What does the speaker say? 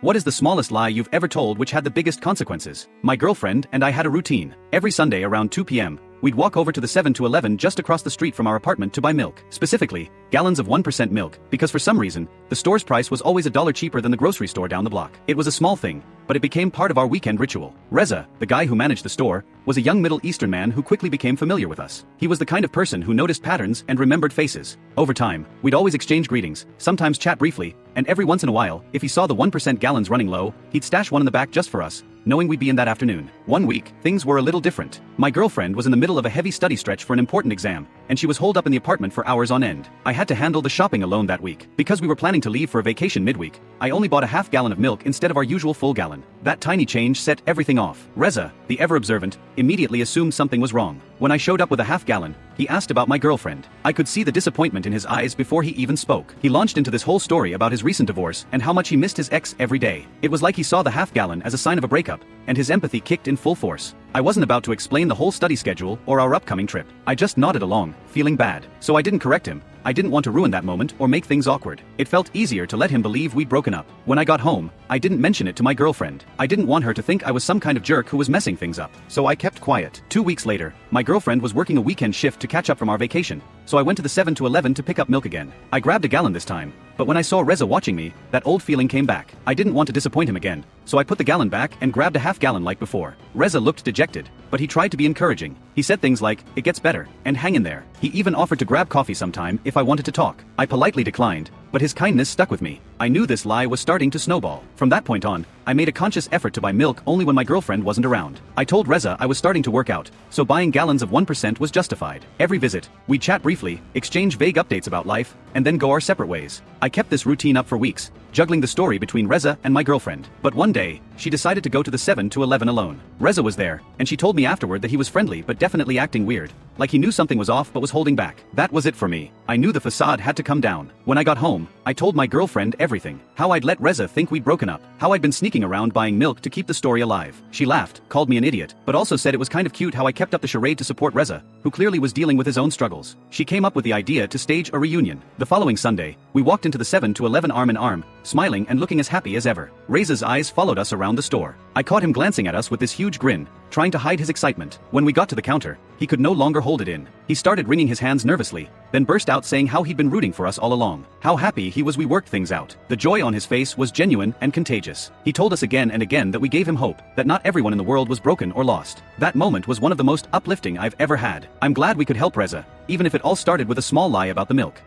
What is the smallest lie you've ever told which had the biggest consequences? My girlfriend and I had a routine. Every Sunday around 2 p.m., we'd walk over to the 7-Eleven just across the street from our apartment to buy milk. Specifically, gallons of 1% milk, because for some reason, the store's price was always $1 cheaper than the grocery store down the block. It was a small thing, but it became part of our weekend ritual. Reza, the guy who managed the store, was a young Middle Eastern man who quickly became familiar with us. He was the kind of person who noticed patterns and remembered faces. Over time, we'd always exchange greetings, sometimes chat briefly, and every once in a while, if he saw the 1% gallons running low, he'd stash one in the back just for us, knowing we'd be in that afternoon. One week, things were a little different. My girlfriend was in the middle of a heavy study stretch for an important exam, and she was holed up in the apartment for hours on end. I had to handle the shopping alone that week. Because we were planning to leave for a vacation midweek, I only bought a half gallon of milk instead of our usual full gallon. That tiny change set everything off. Reza, the ever-observant, immediately assumed something was wrong. When I showed up with a half gallon, he asked about my girlfriend. I could see the disappointment in his eyes before he even spoke. He launched into this whole story about his recent divorce and how much he missed his ex every day. It was like he saw the half gallon as a sign of a breakup, and his empathy kicked in full force. I wasn't about to explain the whole study schedule or our upcoming trip. I just nodded along, feeling bad. So I didn't correct him. I didn't want to ruin that moment or make things awkward. It felt easier to let him believe we'd broken up. When I got home, I didn't mention it to my girlfriend. I didn't want her to think I was some kind of jerk who was messing things up. So I kept quiet. 2 weeks later, my girlfriend was working a weekend shift to catch up from our vacation, so I went to the 7-Eleven to pick up milk again. I grabbed a gallon this time, but when I saw Reza watching me, that old feeling came back. I didn't want to disappoint him again, so I put the gallon back and grabbed a half gallon like before. Reza looked dejected, but he tried to be encouraging. He said things like, "It gets better," and "hang in there." He even offered to grab coffee sometime if I wanted to talk. I politely declined, but his kindness stuck with me. I knew this lie was starting to snowball. From that point on, I made a conscious effort to buy milk only when my girlfriend wasn't around. I told Reza I was starting to work out, so buying gallons of 1% was justified. Every visit, we'd chat briefly, exchange vague updates about life, and then go our separate ways. I kept this routine up for weeks, juggling the story between Reza and my girlfriend. But one day, she decided to go to the 7-Eleven alone. Reza was there, and she told me afterward that he was friendly but definitely acting weird, like he knew something was off but was holding back. That was it for me. I knew the facade had to come down. When I got home, I told my girlfriend everything. How I'd let Reza think we'd broken up. How I'd been sneaking around buying milk to keep the story alive. She laughed, called me an idiot, but also said it was kind of cute how I kept up the charade to support Reza, who clearly was dealing with his own struggles. She came up with the idea to stage a reunion. The following Sunday, we walked into the 7-Eleven arm in arm, smiling and looking as happy as ever. Reza's eyes followed us around the store. I caught him glancing at us with this huge grin, trying to hide his excitement. When we got to the counter, he could no longer hold it in. He started wringing his hands nervously, then burst out saying how he'd been rooting for us all along. How happy he was we worked things out. The joy on his face was genuine and contagious. He told us again and again that we gave him hope, that not everyone in the world was broken or lost. That moment was one of the most uplifting I've ever had. I'm glad we could help Reza, even if it all started with a small lie about the milk.